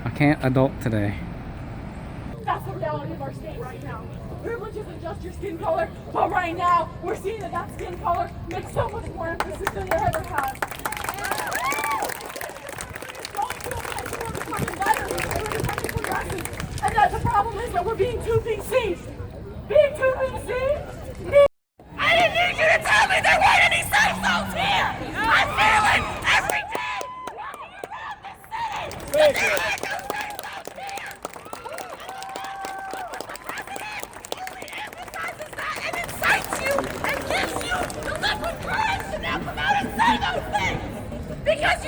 I can't adult today. That's the reality of our state right now. Privilege isn't just your skin color, but right now we're seeing that skin color makes so much more emphasis than it ever has. It's going to a place where we're becoming better, we're becoming progressive, and that the problem is that we're being too PC. Being too PC? I didn't need you to tell me there weren't any safe zones here! I feel it every day walking around this city! That there are no safe zones here! And incites you and gives you the liquid courage to now come out and say those things. Because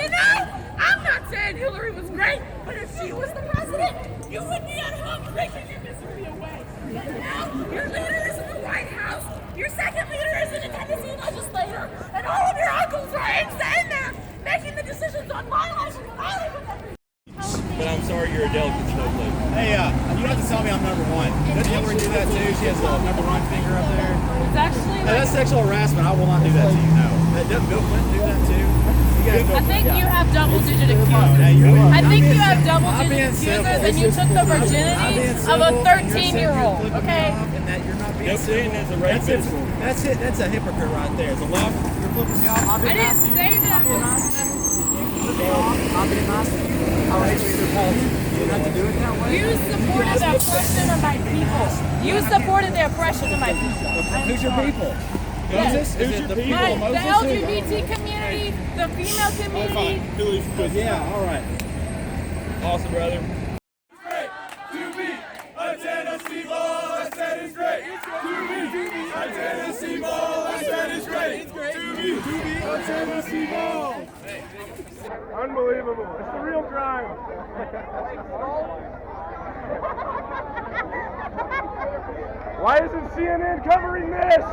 I'm not saying Hillary was great, but if she was the president, you would be at home drinking your misery away. But now your leader is in the White House, your second leader is in a Tennessee legislator, and all of your uncles are in there making the decisions on my life and I live with everything. But I'm sorry you're a delicate snowflake. Hey, you don't have to tell me I'm number one. Doesn't Hillary do that too? She has the number one finger up there. It's actually Hey, that's sexual harassment. I will not do that to you, no. Doesn't Bill Clinton do that too? I think you have double-digit accusers. I think you have double-digit accusers, and you took the virginity of a 13-year-old. Okay. And that you're not being Sitting as a rapist. That's it. That's a hypocrite right there. It's a love. You're flipping me off. I didn't say that. I'm being nice. I'll hate you either politics. You don't have to do it that way. You supported the oppression of my people. You supported the oppression of my people. Who's your people? Yes. Moses? Is it the people of The Moses? LGBT community, the female community. Hillary's good. Yeah, all right. Awesome, brother. Unbelievable. It's the real crime. Why isn't CNN covering this?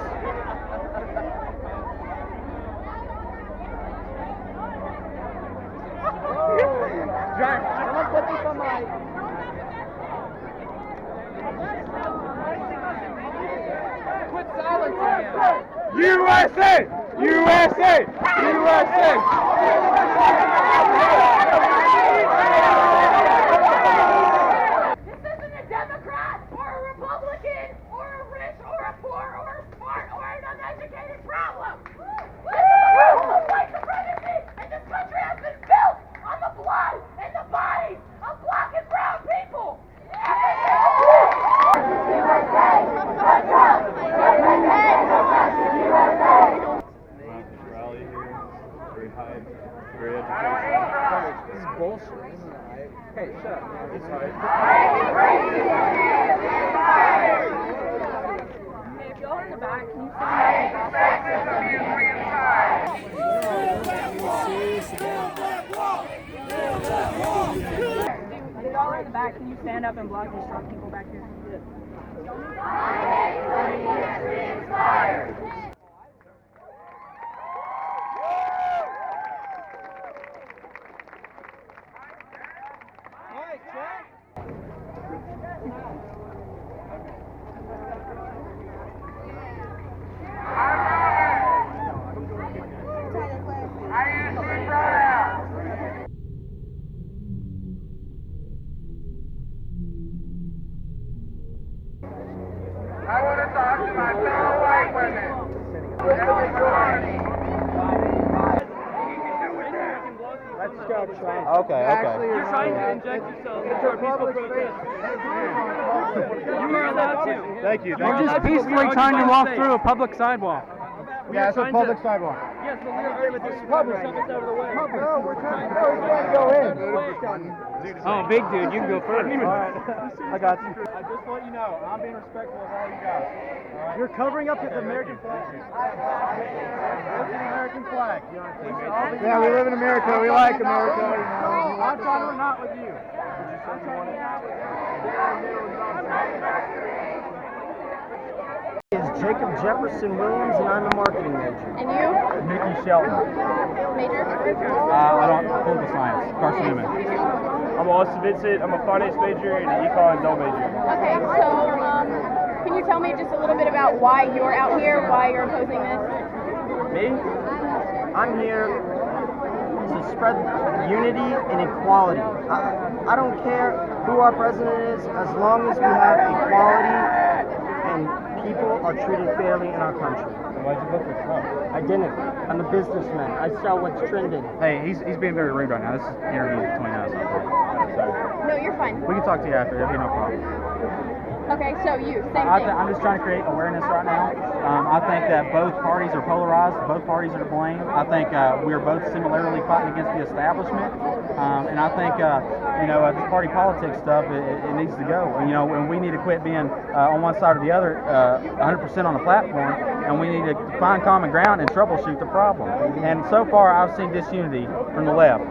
Giant. Someone put this on my... Quit silencing USA! USA! USA! This isn't a Democrat or a Republican or a rich or a poor or a smart or an uneducated problem. This is a problem of white supremacy, and this country has been built on the blood and the bodies of black and brown people. This is bullshit, isn't it? Hey, shut up. It's right. Hey, if y'all are in the back, can you stand If y'all are in the back, can you stand up and block these drunk people back here? I want to talk to my fellow white women. Let's go try. Okay. You're trying to inject yourself into a peaceful protest. You are allowed to. Thank you. We're just peacefully trying to walk through a public sidewalk. Yeah, it's a public sidewalk. Yes, but we agree with this. Public. Shove us out of the way. No, we're trying to go in. Oh, big dude, you can go first. All right. I got you. I just want you know, I'm being respectful of all you guys. All right? You're covering up the American flag. That's the American flag. Yeah, we live in America. We like America. I'm trying to not with you. I'm trying to not with you. Is Jacob Jefferson Williams, and I'm a marketing major. And you? Mickey Shelton. Major? I don't political science. Carson Newman. I'm Austin Vincent. I'm a finance major and an econ and major. Okay, so can you tell me just a little bit about why you're out here, why you're opposing this? Me? I'm here to to spread unity and equality. I don't care who our president is, as long as we have equality and people are treated fairly in our country. Why'd you vote for Trump? I didn't. I'm a businessman. I sell what's trending. Hey, he's being very rude right now. This is interview between us. No, you're fine. We can talk to you after. That'd be no problem. Okay, so you, same I'm thing. just trying to create awareness right now. I think that both parties are polarized. Both parties are to blame. I think we're both similarly fighting against the establishment. And I think, this party politics stuff, it needs to go. And we need to quit being on one side or the other 100% on the platform. And we need to find common ground and troubleshoot the problem. And so far, I've seen disunity from the left.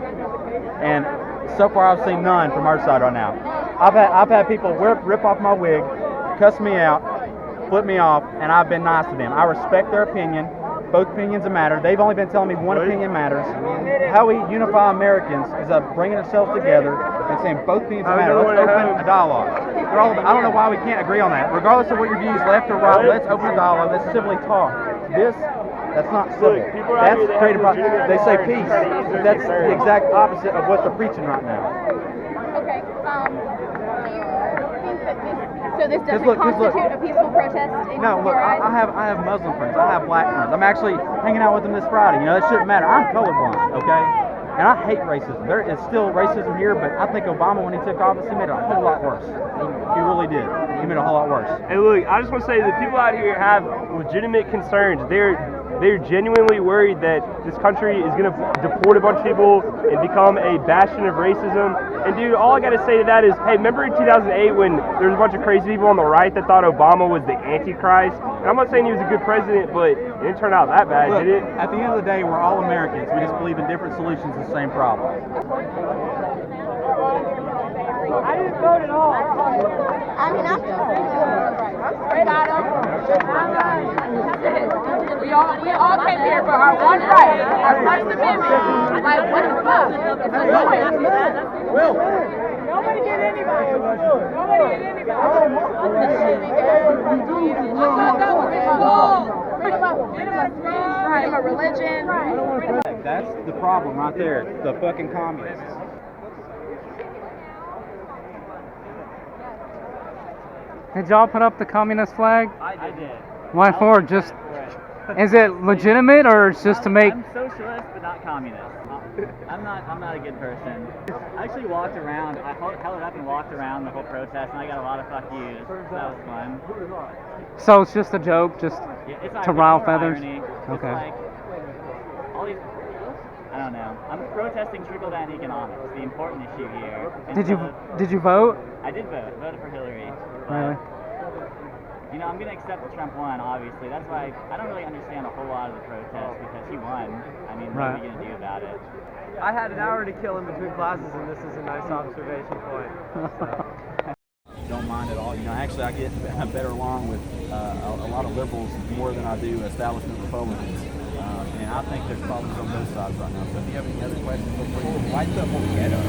And so far, I've seen none from our side right now. I've had people rip off my wig, cuss me out, flip me off, and I've been nice to them. I respect their opinion. Both opinions matter. They've only been telling me one opinion matters. How we unify Americans is bringing ourselves together and saying both opinions matter. Let's open a dialogue. I don't know why we can't agree on that. Regardless of what your views, left or right, let's open a dialogue. Let's civilly talk. That's not civil. That's creative. They say peace. But that's the exact opposite of what they're preaching right now. Okay, do you think that this constitute a peaceful protest in No, look, your eyes? I have Muslim friends. I have black friends. I'm actually hanging out with them this Friday. That shouldn't matter. I'm colorblind, okay? And I hate racism. There is still racism here, but I think Obama, when he took office, he made it a whole lot worse. He really did. He made it a whole lot worse. Hey, look, I just want to say that people out here have legitimate concerns. They're genuinely worried that this country is going to deport a bunch of people and become a bastion of racism. And dude, all I got to say to that is, hey, remember in 2008 when there was a bunch of crazy people on the right that thought Obama was the Antichrist? And I'm not saying he was a good president, but it didn't turn out that bad, Look, did it? at the end of the day, we're all Americans. We just believe in different solutions to the same problem. I didn't vote at all. I mean, I'm straight at him. We all came here for our one right, our First Amendment. Like, what the fuck? It's annoying. Will. Nobody did anybody. Nobody did anybody. I thought that was freedom of religion. That's the problem right there. The fucking communists. Did y'all put up the communist flag? I did. Why for? Just is it legitimate or it's just to make? I'm socialist, but not communist. I'm not a good person. I actually walked around. I held it up and walked around the whole protest, and I got a lot of fuck yous. So that was fun. So it's just a joke, just It's to rile more feathers. irony. Okay. It's like all these. I don't know. I'm protesting trickle-down economics, the important issue here. Did you vote? I did vote. Voted for Hillary. Really? I'm going to accept that Trump won, obviously. That's why I don't really understand a whole lot of the protest because he won. I mean, what are we going to do about it? I had an hour to kill in between classes, and this is a nice observation point. Don't mind at all. Actually, I get better along with a lot of liberals more than I do establishment Republicans. And I think there's problems on both sides right now. So if you have any other questions, feel free. Why the Hogueta?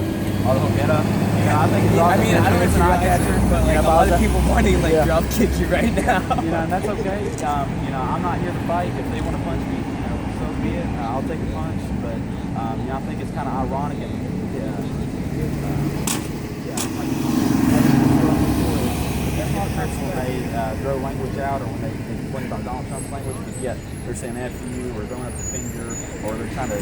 Oh, the Hogueta? I think it's awesome. I don't know if it's an eye-catcher, but like a lot of people wanting drop kick you right now. And that's okay. I'm not here to fight. If they want to punch me, so be it. I'll take a punch. But I think it's kind of ironic and when they throw language out or when they complain about Donald Trump's language, but yet they're saying F you or throwing up the finger or they're trying to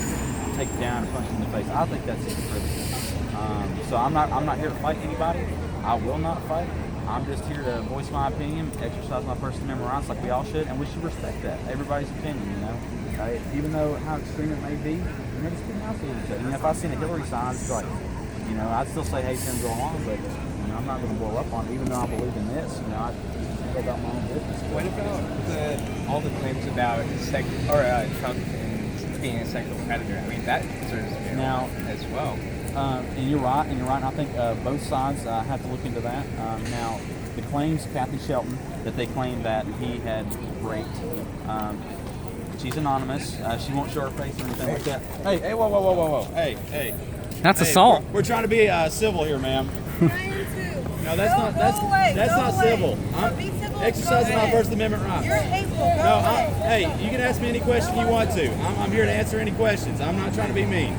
take you down and punch you in the face. I think that's hypocritical. So I'm not here to fight anybody. I will not fight. I'm just here to voice my opinion, exercise my First Amendment rights like we all should, and we should respect that. Everybody's opinion, even though how extreme it may be, just be nice to each other. If I seen a Hillary sign, it's like, I'd still say hey Tim, go along, but I'm not going to blow up on it, even though I believe in this. I go about my own business. What about all the claims about Trump being a sexual predator? I mean, that deserves to be now as well. And you're right. And I think both sides have to look into that. Now, the claims, Kathy Shelton, that they claim that he had raped. She's anonymous. She won't show her face or anything like that. Hey, whoa. Hey. That's assault. We're trying to be civil here, ma'am. No, that's not civil. I'm exercising my First Amendment rights. You're hateful. No, hey, you can ask me any question you want to. I'm here to answer any questions. I'm not trying to be mean.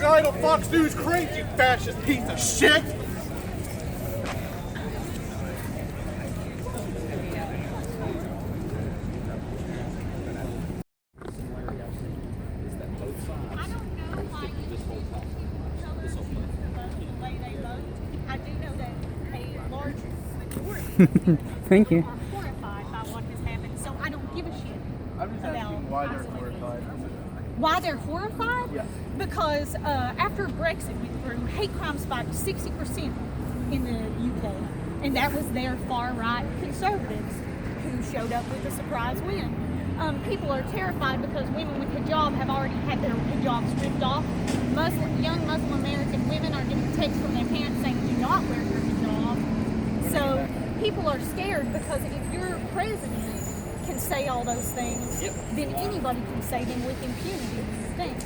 American Idol, Fox News, crazy fascist piece of shit! Thank you. Horrified by what has happened, so I don't give a shit. I'm just asking why they're horrified. Why they're horrified? Yeah. Because after Brexit went through, hate crime spiked 60% in the UK, and that was their far-right conservatives who showed up with a surprise win. People are terrified because women with hijab have already had their hijabs ripped off. Young Muslim American women are getting texts from their parents saying, do not wear your hijab. So people are scared because if your president can say all those things, then anybody can say them with impunity. Thanks.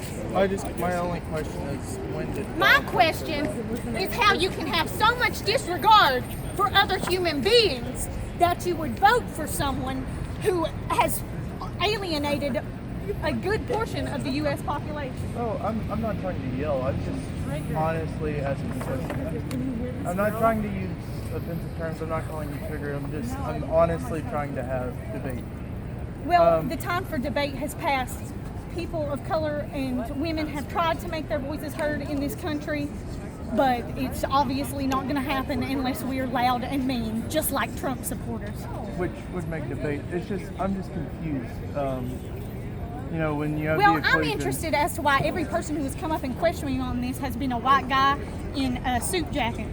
My only question is, when did... My question is how you can have so much disregard for other human beings that you would vote for someone who has alienated a good portion of the U.S. population. Oh, I'm not trying to yell. I'm just honestly asking a question. I'm not trying to use offensive terms. I'm not calling you trigger. I'm honestly trying to have debate. Well, the time for debate has passed. People of color and women have tried to make their voices heard in this country, but it's obviously not going to happen unless we're loud and mean, just like Trump supporters. Which would make debate. I'm just confused. You know, when you have Well, the equation... I'm interested as to why every person who has come up and questioned me on this has been a white guy in a suit jacket.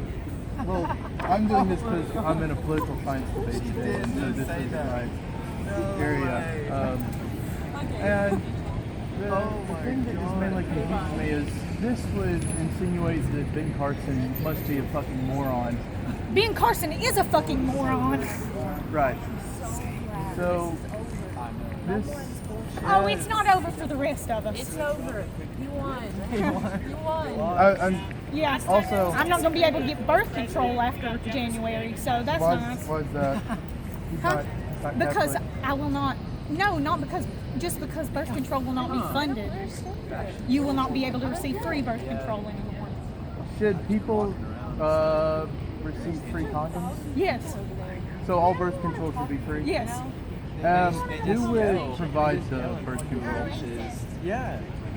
Well, I'm doing this because I'm in a political science debate today, and so this is my area. And the thing that just mainly confuses me is this would insinuate that Ben Carson must be a fucking moron. Ben Carson is a fucking moron. Right. So, this... Oh, it's not over for the rest of us. It's over. You won. You won. Yeah. Also, I'm not going to be able to get birth control after January, so that's nice. Why is that? Huh? Not Because Catholic. I will not. No, not because. Just because birth control will not be funded, you will not be able to receive free birth control anymore. Should people receive free condoms? Yes. So all birth control should be free? Yes. Who would provide the birth control?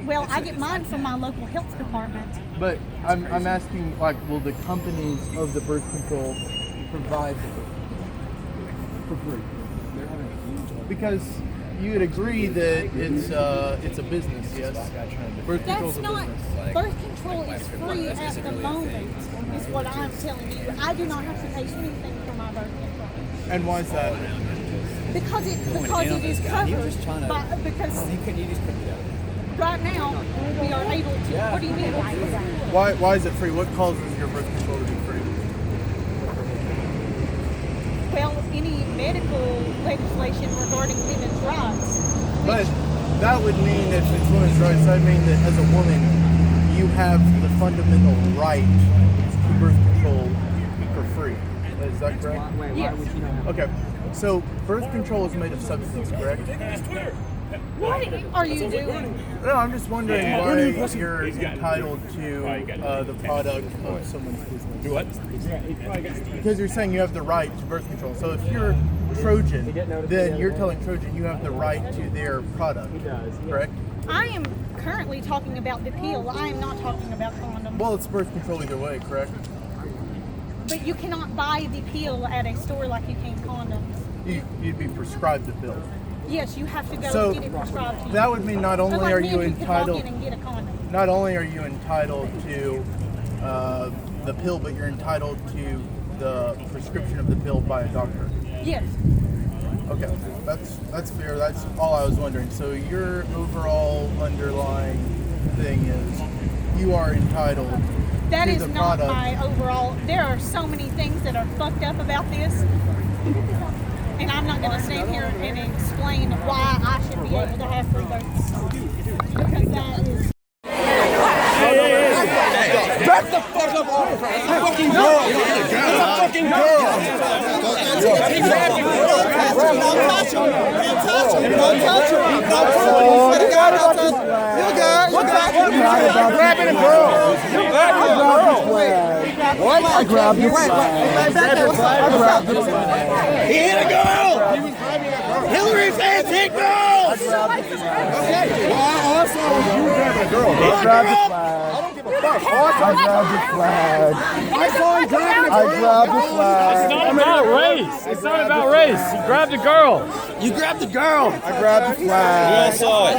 Well, I get mine from my local health department. But I'm asking, like, will the companies of the birth control provide it for free? Because you would agree that it's a business, yes? Birth control's That's a not. business. Birth control is free at the moment, is what I'm telling you. I do not have to pay anything for my birth control. And why is that? Because it is covered by, because right now we are able to. What do you mean right now? Why is it free? What causes your birth control to be free? Well, any medical legislation regarding women's rights. But that would mean if it's women's rights, that would mean that as a woman, you have the fundamental right to birth control for free. Is that correct? Yes. Okay. So birth control is made of substance, correct? What are you doing? No, I'm just wondering why you're entitled to the product of someone's business. Do what? Because you're saying you have the right to birth control. So if you're Trojan, then you're telling Trojan you have the right to their product, correct? I am currently talking about the pill. I am not talking about condoms. Well, it's birth control either way, correct? But you cannot buy the pill at a store like you can condoms. You'd be prescribed the pill. Yes, you have to go get it prescribed to you. That would mean not only Unlike are men you who can walk entitled, in and get a condom. not only are you entitled to the pill, but you're entitled to the prescription of the pill by a doctor. Yes. Okay, that's fair. That's all I was wondering. So your overall underlying thing is you are entitled That to is the not product. my overall. There are so many things that are fucked up about this. And I'm not going to stand here and explain why I should be able to have free votes. Because that is... Back the fuck up off. Fucking no. It's a fucking girl. He grabbed your girl. Don't touch him. Don't touch him. Don't touch him. You got it. You got it. Grabbing a girl. You grabbed a girl. What? I grabbed the flag. He hit a girl. Hillary fans hit girls. Okay. Well, also, you grabbed a girl. I grabbed the flag. I don't give a fuck. I grabbed the flag. I saw him grabbing a girl. I grabbed the flag. It's not about race. It's not about race. He grabbed a girl. You grabbed the girl. I grabbed the flag. We all saw it.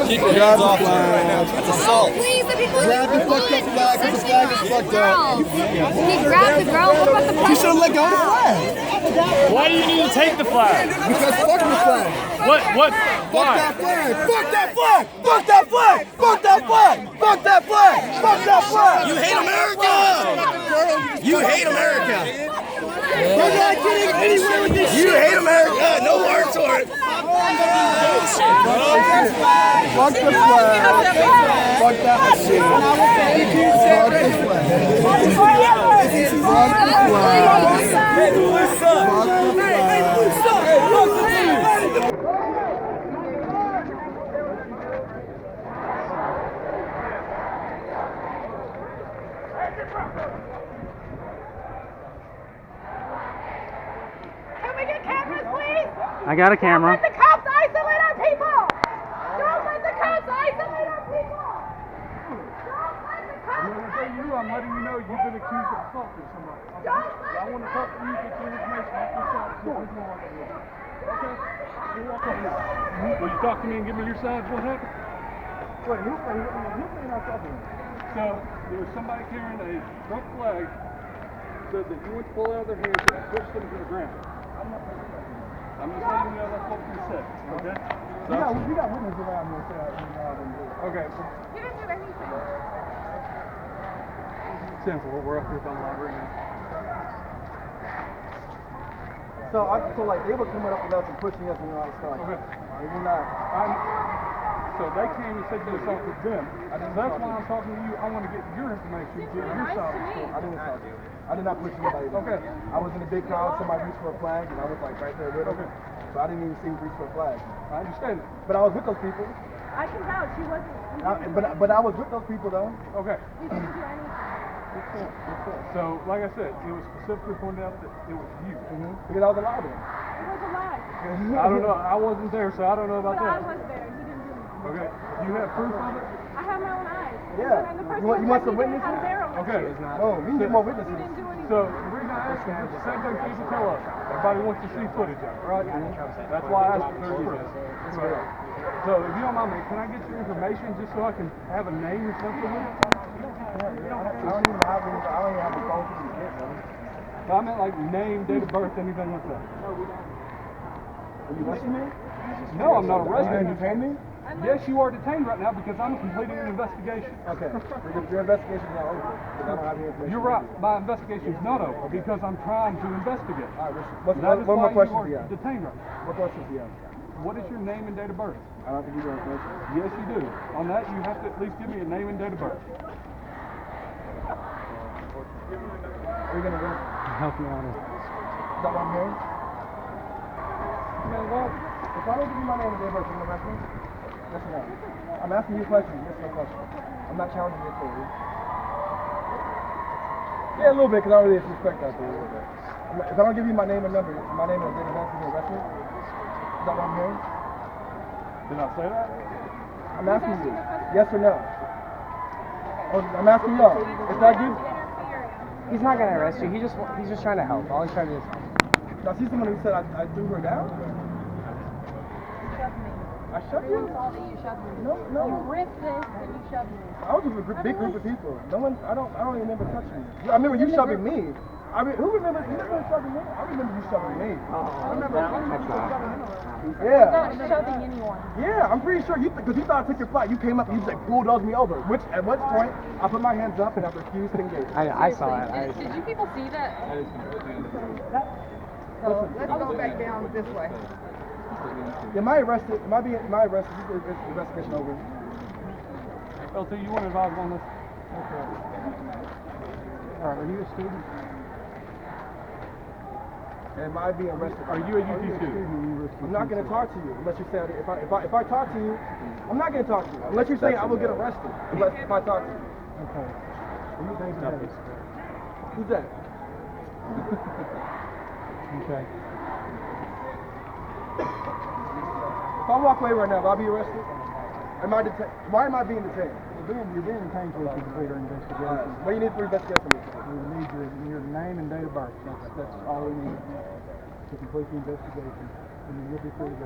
Keep your hands off her right now. It's assault. Please, the people Grab the fucked up flag because the flag is fucked up. He grabbed the girl. What about the You should have let go of the flag. Why do you need to take the flag? Because fuck the flag. What? Fuck that flag. Fuck that flag. Fuck that flag. Fuck that flag. Fuck that flag. Fuck that flag. You hate America. You hate America. You're not getting anywhere with this shit. You hate America. No words for it. Fuck the flag. Fuck that shit. Fuck the flag. Fuck the flag. Can we get cameras, please? I got a camera. Don't let the cops isolate our people! Don't let the cops isolate our people! Don't let the cops isolate I'm letting you know you've been accused of assaulting somebody. I want to talk to you, get your information. Okay? You're welcome. Will you talk to me and give me your side of what happened? Wait, who's not talking? So, there was somebody carrying a Trump flag, said that you went to pull out of their hands and pushed them to the ground. I'm just letting you know that's what you said, okay? So, we got witnesses around here say I didn't know I didn't do it. Okay. You didn't do anything. Simple, we're up here by the library now. So like they were coming up with us and pushing us and all that stuff. Okay. They were not. So they came and said you assault with them. That's why I'm talking to you. I want to get your information, get your side. I didn't assault you. I did not push anybody. Okay. I was in a big crowd. Somebody reached for a flag, and I was like right there with them. Okay. So I didn't even see him reach for a flag. I understand that. But I was with those people. I can vouch. She wasn't. But I was with those people though. Okay. You didn't do anything. So, like I said, it was specifically pointed out that it was you. Because I was alive then. It was a lie. I don't know. I wasn't there, so I don't know about But I that. was there. You didn't do anything. Okay. You have proof of it? I have my own eyes. Yeah. And the person You want some who witnesses? had their own. Okay. No, we need more witnesses. You didn't do anything. So, the reason I asked you is the same thing people tell us. Everybody wants to see footage of it, right? That's why I asked for their proof. So, if you don't mind me, can I get your information just so I can have a name or something with it? I don't even have a phone to get them. I meant like name, date of birth, anything like that. Are you arresting me? No, I'm not arresting Are you you. detaining me? Yes, you are detained right now because I'm completing an investigation. Okay. Your investigation is not over. Because I don't have any information. You're right. My investigation is not over because I'm trying to investigate. All right, That is what why more questions you do you are have? detained right now. What questions do you have? What is your name and date of birth? I don't have to give you information. Yes, you do. On that, you have to at least give me a name and date of birth. Where are you going to go? Help you out. Is that what I'm hearing? Man, what? If I don't give you my name and date of birth, you're going to arrest me? Yes or no? I'm asking you questions. Yes or no question. I'm not challenging your authority. Yeah, a little bit, because I don't really respect that for you. If I don't give you my name and number, my name and date of birth, you're going to arrest me? Is that what I'm hearing? Did I say that? I'm asking you. Yes or no? Oh, I'm asking y'all. If I give... He's not gonna arrest you. He's just trying to help. All he's trying to do is help. I see someone who said I threw her down. I shoved you? You shoved me. No. You ripped this and you shoved me. I was with a big group of people. No one. I don't even remember touching you. I remember you shoving me. Who remembers? You remember shoving me? I remember you shoving me. I remember. Yeah. Not shoving anyone. Yeah, I'm pretty sure because you thought I took your flight. You came up and you just like bulldozed me over. At which point I put my hands up and I refused to engage. I saw it. Did you people see that? So let's go back down this way. Am I arrested? Am I arrested? Is the investigation over? LT, you want to advise on this? Okay. All right, are you a student? Am I being arrested? Are you a UT student? I'm not going to talk to you unless you say if I talk to you, I'm not going to talk to you unless you say I will get arrested. If I talk to you. Okay. Who's that? Okay. If I walk away right now, will I be arrested? Why am I being detained? You're being detained for a computer investigation. What do you need for investigation? We need your name and date of birth. That's all we need to complete the investigation, and then you'll be free to go.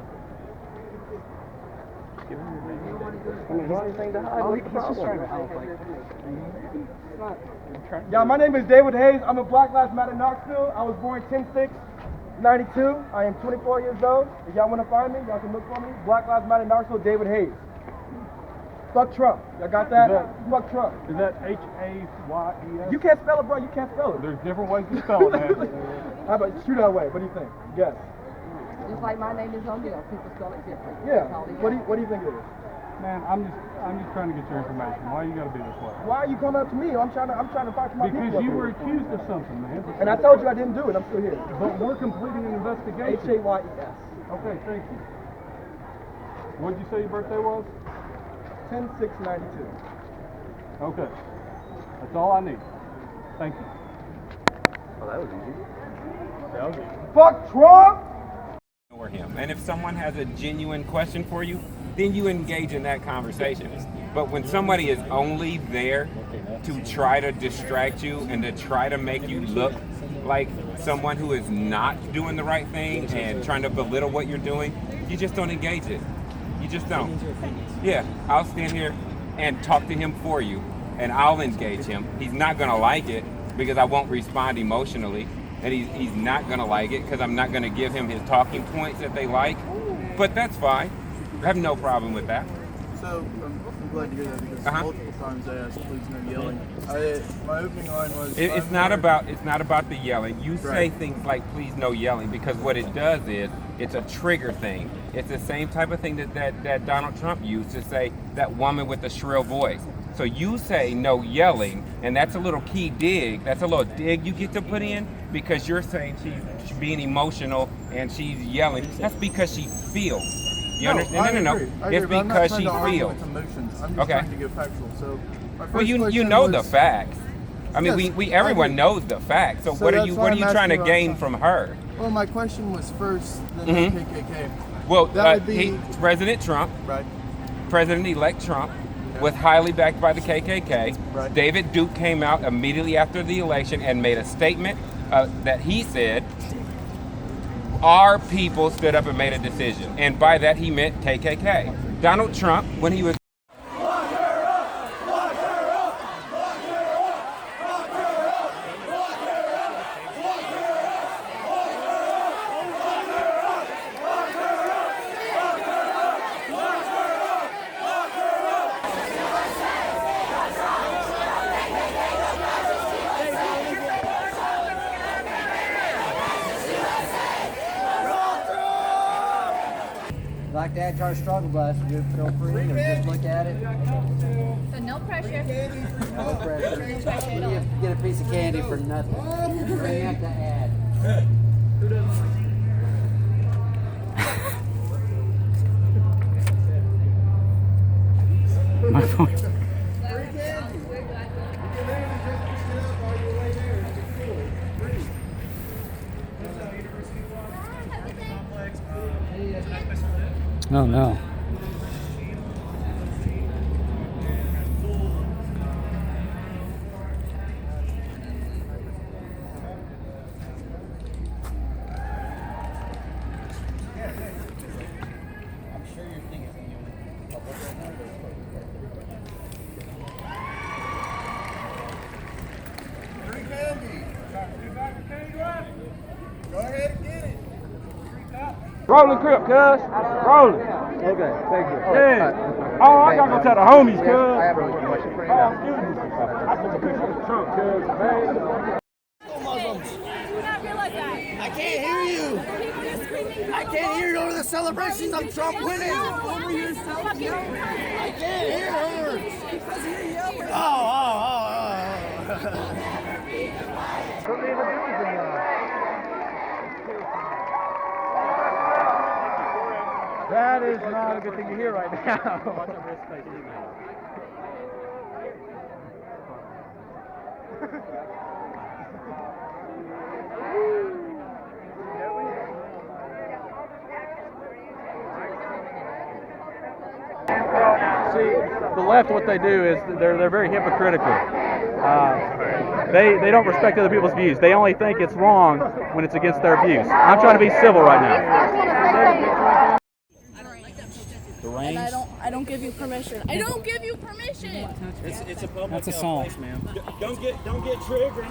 Yeah, my name is David Hayes. I'm a Black Lives Matter Knoxville. I was born 10/6/92. I am 24 years old. If y'all want to find me, y'all can look for me. Black Lives Matter Knoxville, David Hayes. Fuck Trump. Y'all got that? Fuck Trump. Is that Hayes? You can't spell it, bro. You can't spell it. There's different ways to spell it, man. How about shoot that way? What do you think? Yes. Just like my name is O'Neill, people spell it different. Yeah. What do you think it is? Man, I'm just trying to get your information. Why you gotta be this way? Why are you coming up to me? I'm trying to fight for my people. Because you were accused of something, man. And I told you I didn't do it. I'm still here. But we're completing an investigation. Hayes. Okay, thank you. What did you say your birthday was? 10/6/92. Okay. That's all I need. Thank you. Well, that was easy. That was easy. Fuck Trump! Or him. And if someone has a genuine question for you, then you engage in that conversation. But when somebody is only there to try to distract you and to try to make you look like someone who is not doing the right thing and trying to belittle what you're doing, you just don't engage it. You just don't. Yeah, I'll stand here and talk to him for you, and I'll engage him. He's not gonna like it because I won't respond emotionally, and he's not gonna like it because I'm not gonna give him his talking points that they like, but that's fine. I have no problem with that. So, I'm glad to hear that because multiple times I asked, please no yelling. My opening line was... It's not about the yelling. You say things like, please no yelling, because what it does is, it's a trigger thing. It's the same type of thing that Donald Trump used to say, that woman with the shrill voice. So you say no yelling, and that's a little key dig. That's a little dig you get to put in, because you're saying she's being emotional and she's yelling. That's because she feels. You understand? No. It's because she feels. I'm just trying to get factual. So, well, you know the facts. I mean, we everyone knows the facts. So what are you trying to gain from her? Well, my question was first, then the KKK. Well, that would be President Trump, right? President-elect Trump was highly backed by the KKK. Right. David Duke came out immediately after the election and made a statement that he said, our people stood up and made a decision. And by that, he meant KKK. Donald Trump, when he was like to add to our struggle bus, you feel free to just look at it. So no pressure. No pressure. You get a piece of candy for nothing. Bring up to add. My phone. Oh no. Rolling crib, cuz. Rolling. Okay, thank you. Yeah. Oh, I gotta go tell the homies, cuz. I have a question for you. Oh, excuse me. I took a picture of the trunk, cuz. Man. I can't hear you. I can't hear you over the celebrations of Trump winning. I can't hear her. Because you're yelling. That is not a good thing to hear right now. See, the left, what they do is they're very hypocritical. They don't respect other people's views. They only think it's wrong when it's against their views. I'm trying to be civil right now. And I don't give you permission. I don't give you permission. It's a public That's a song. place, ma'am. Don't get triggered.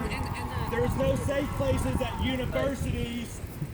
There's no safe places at universities